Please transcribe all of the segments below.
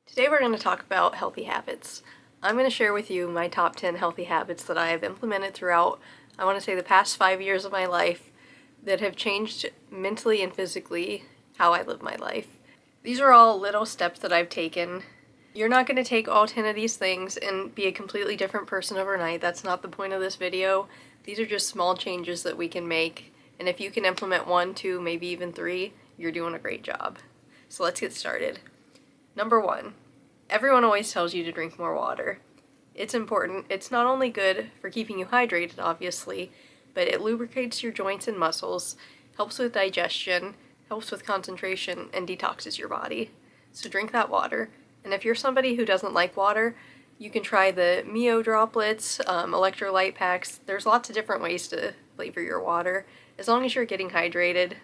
Today we're going to talk about healthy habits. I'm going to share with you my top 10 healthy habits that I have implemented throughout, I want to say, the past 5 years of my life that have changed mentally and physically how I live my life. These are all little steps that I've taken. You're not going to take all 10 of these things and be a completely different person overnight. That's not the point of this video. These are just small changes that we can make, and if you can implement 1, 2, maybe even 3, you're doing a great job. So let's get started. Number 1. Everyone always tells you to drink more water. It's important. It's not only good for keeping you hydrated, obviously, but it lubricates your joints and muscles, helps with digestion, helps with concentration, and detoxes your body. So drink that water. And if you're somebody who doesn't like water, you can try the Mio droplets, electrolyte packs. There's lots of different ways to flavor your water. As long as you're getting hydrated,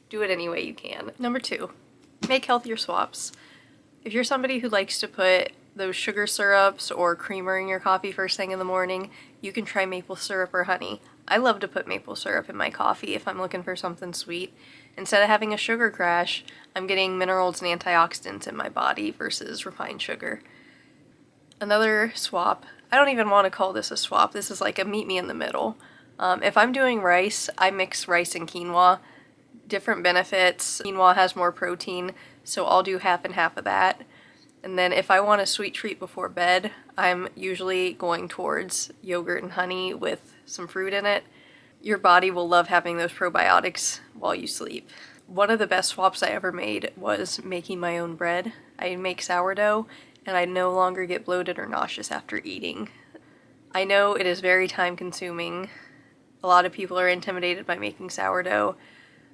do it any way you can. Number 2, make healthier swaps. If you're somebody who likes to put those sugar syrups or creamer in your coffee first thing in the morning, you can try maple syrup or honey. I love to put maple syrup in my coffee if I'm looking for something sweet. Instead of having a sugar crash, I'm getting minerals and antioxidants in my body versus refined sugar. Another swap, I don't even want to call this a swap, this is like a meet me in the middle. If I'm doing rice, I mix rice and quinoa. Different benefits. Quinoa has more protein, so I'll do half and half of that. And then if I want a sweet treat before bed, I'm usually going towards yogurt and honey with some fruit in it. Your body will love having those probiotics while you sleep. One of the best swaps I ever made was making my own bread. I make sourdough, and I no longer get bloated or nauseous after eating. I know it is very time consuming. A lot of people are intimidated by making sourdough,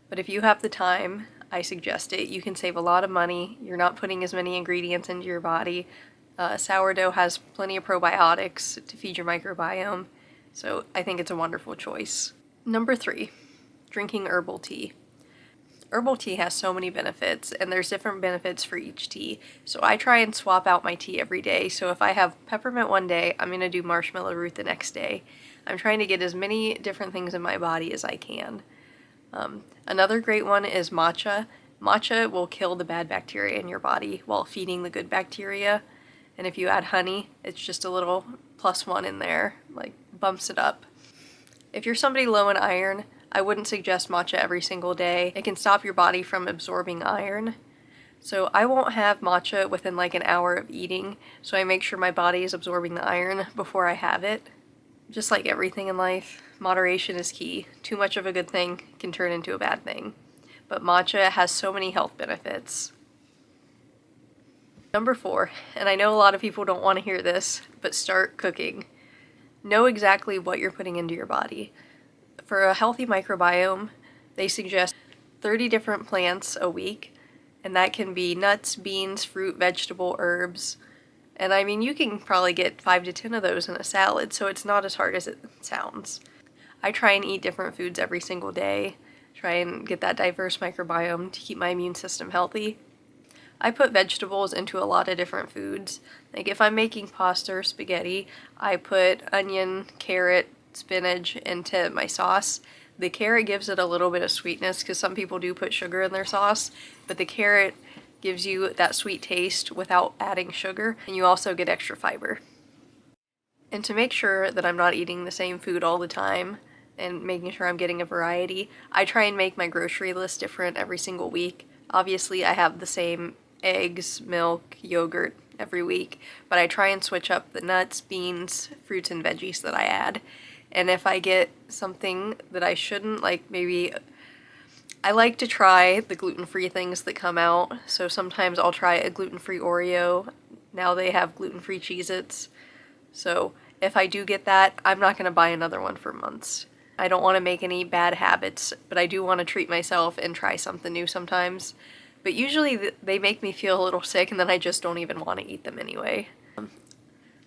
but if you have the time, I suggest it. You can save a lot of money. You're not putting as many ingredients into your body. Sourdough has plenty of probiotics to feed your microbiome, so I think it's a wonderful choice. Number 3, drinking herbal tea. Herbal tea has so many benefits, and there's different benefits for each tea. So I try and swap out my tea every day. So if I have peppermint one day, I'm going to do marshmallow root the next day. I'm trying to get as many different things in my body as I can. Another great one is matcha. Matcha will kill the bad bacteria in your body while feeding the good bacteria. And if you add honey, it's just a little +1 in there, like bumps it up. If you're somebody low in iron, I wouldn't suggest matcha every single day. It can stop your body from absorbing iron. So I won't have matcha within like an hour of eating, so I make sure my body is absorbing the iron before I have it. Just like everything in life, moderation is key. Too much of a good thing can turn into a bad thing. But matcha has so many health benefits. Number 4, and I know a lot of people don't want to hear this, but start cooking. Know exactly what you're putting into your body. For a healthy microbiome, they suggest 30 different plants a week, and that can be nuts, beans, fruit, vegetable, herbs. And I mean, you can probably get 5 to 10 of those in a salad, so it's not as hard as it sounds. I try and eat different foods every single day, try and get that diverse microbiome to keep my immune system healthy. I put vegetables into a lot of different foods. Like if I'm making pasta or spaghetti, I put onion, carrot, spinach into my sauce. The carrot gives it a little bit of sweetness because some people do put sugar in their sauce, but the carrot gives you that sweet taste without adding sugar, and you also get extra fiber. And to make sure that I'm not eating the same food all the time and making sure I'm getting a variety, I try and make my grocery list different every single week. Obviously, I have the same eggs, milk, yogurt every week, but I try and switch up the nuts, beans, fruits, and veggies that I add. And if I get something that I shouldn't, like maybe I like to try the gluten-free things that come out, so sometimes I'll try a gluten-free Oreo. Now they have gluten-free Cheez-Its. So if I do get that, I'm not going to buy another one for months. I don't want to make any bad habits, but I do want to treat myself and try something new sometimes. But usually they make me feel a little sick, and then I just don't even want to eat them anyway.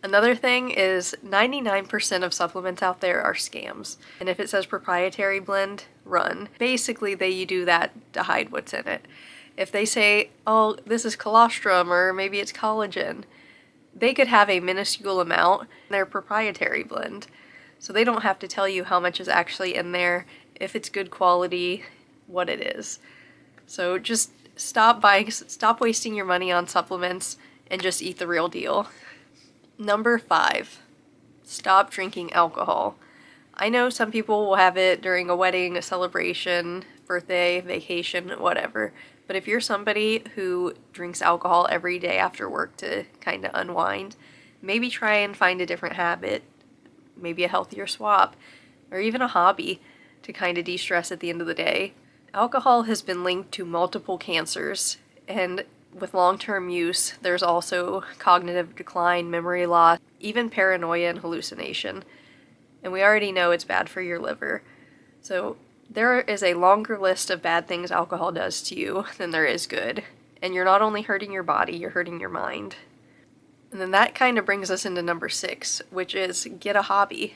Another thing is 99% of supplements out there are scams. And if it says proprietary blend, run. Basically, they do that to hide what's in it. If they say, oh, this is colostrum or maybe it's collagen, they could have a minuscule amount in their proprietary blend. So they don't have to tell you how much is actually in there, if it's good quality, what it is. So just stop wasting your money on supplements and just eat the real deal. Number 5, stop drinking alcohol. I know some people will have it during a wedding, a celebration, birthday, vacation, whatever. But if you're somebody who drinks alcohol every day after work to kind of unwind, maybe try and find a different habit, maybe a healthier swap, or even a hobby to kind of de-stress at the end of the day. Alcohol has been linked to multiple cancers, and with long-term use, there's also cognitive decline, memory loss, even paranoia and hallucination. And we already know it's bad for your liver. So there is a longer list of bad things alcohol does to you than there is good. And you're not only hurting your body, you're hurting your mind. And then that kind of brings us into number 6, which is get a hobby.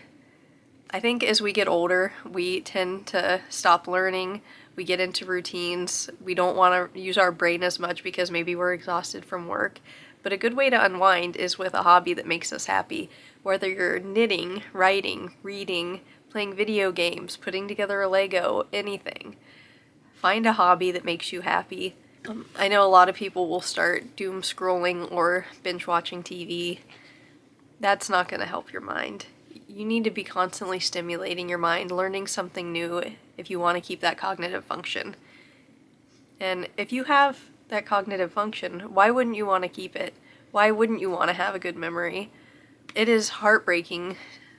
I think as we get older, we tend to stop learning. We get into routines. We don't want to use our brain as much because maybe we're exhausted from work. But a good way to unwind is with a hobby that makes us happy. Whether you're knitting, writing, reading, playing video games, putting together a Lego, anything. Find a hobby that makes you happy. I know a lot of people will start doom scrolling or binge watching TV. That's not going to help your mind. You need to be constantly stimulating your mind, learning something new if you want to keep that cognitive function. And if you have that cognitive function, why wouldn't you want to keep it? Why wouldn't you want to have a good memory? It is heartbreaking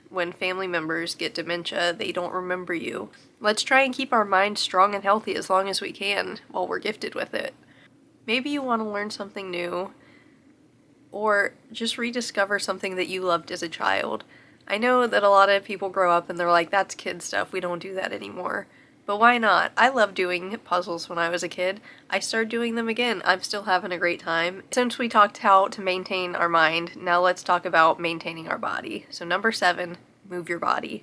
when family members get dementia, they don't remember you. Let's try and keep our minds strong and healthy as long as we can while we're gifted with it. Maybe you want to learn something new, or just rediscover something that you loved as a child. I know that a lot of people grow up and they're like, that's kid stuff, we don't do that anymore. But why not? I loved doing puzzles when I was a kid. I started doing them again. I'm still having a great time. Since we talked how to maintain our mind, now let's talk about maintaining our body. So number 7, move your body.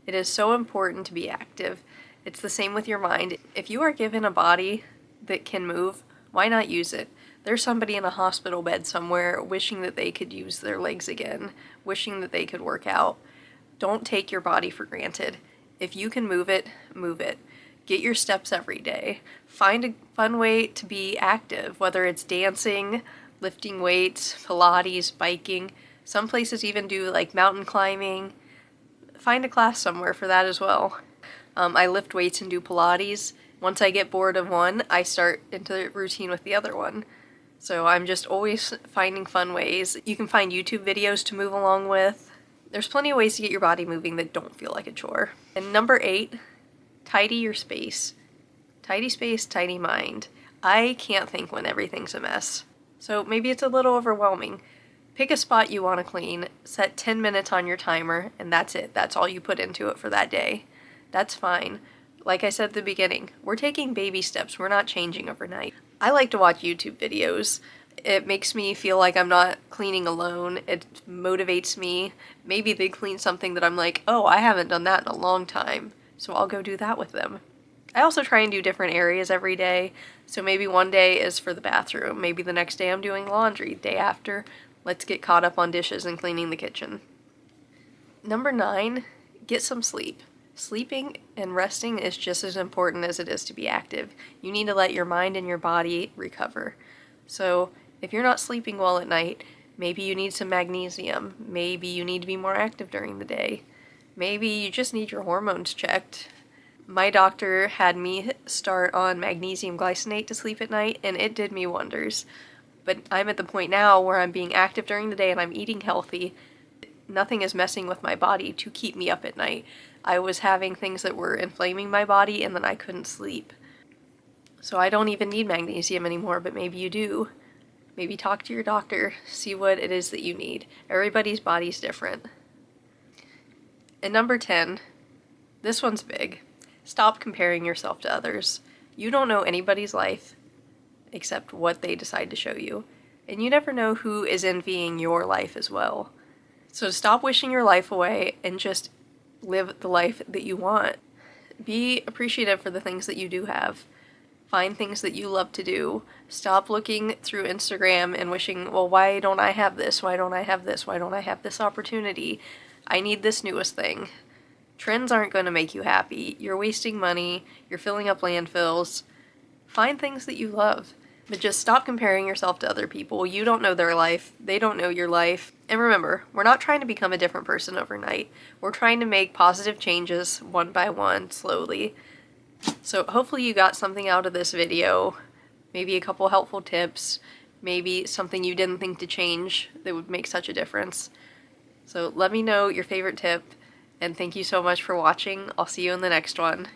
It is so important to be active. It's the same with your mind. If you are given a body that can move, why not use it? There's somebody in a hospital bed somewhere wishing that they could use their legs again, wishing that they could work out. Don't take your body for granted. If you can move it, move it. Get your steps every day. Find a fun way to be active, whether it's dancing, lifting weights, Pilates, biking. Some places even do like mountain climbing. Find a class somewhere for that as well. I lift weights and do Pilates. Once I get bored of one, I start into routine with the other one. So I'm just always finding fun ways. You can find YouTube videos to move along with. There's plenty of ways to get your body moving that don't feel like a chore. And number 8, tidy your space. Tidy space, tidy mind. I can't think when everything's a mess. So maybe it's a little overwhelming. Pick a spot you want to clean, set 10 minutes on your timer, and that's it. That's all you put into it for that day. That's fine. Like I said at the beginning, we're taking baby steps. We're not changing overnight. I like to watch YouTube videos. It makes me feel like I'm not cleaning alone. It motivates me. Maybe they clean something that I'm like, oh, I haven't done that in a long time, so I'll go do that with them. I also try and do different areas every day. So maybe one day is for the bathroom. Maybe the next day I'm doing laundry. Day after, let's get caught up on dishes and cleaning the kitchen. Number 9, get some sleep. Sleeping and resting is just as important as it is to be active. You need to let your mind and your body recover. So if you're not sleeping well at night, maybe you need some magnesium. Maybe you need to be more active during the day. Maybe you just need your hormones checked. My doctor had me start on magnesium glycinate to sleep at night, and it did me wonders. But I'm at the point now where I'm being active during the day and I'm eating healthy. Nothing is messing with my body to keep me up at night. I was having things that were inflaming my body and then I couldn't sleep. So I don't even need magnesium anymore, but maybe you do. Maybe talk to your doctor, see what it is that you need. Everybody's body's different. And number 10, this one's big. Stop comparing yourself to others. You don't know anybody's life except what they decide to show you. And you never know who is envying your life as well. So stop wishing your life away and just live the life that you want. Be appreciative for the things that you do have. Find things that you love to do. Stop looking through Instagram and wishing, well, why don't I have this? Why don't I have this? Why don't I have this opportunity? I need this newest thing. Trends aren't going to make you happy. You're wasting money. You're filling up landfills. Find things that you love. But just stop comparing yourself to other people. You don't know their life. They don't know your life. And remember, we're not trying to become a different person overnight. We're trying to make positive changes one by one, slowly. So hopefully you got something out of this video. Maybe a couple helpful tips. Maybe something you didn't think to change that would make such a difference. So let me know your favorite tip. And thank you so much for watching. I'll see you in the next one.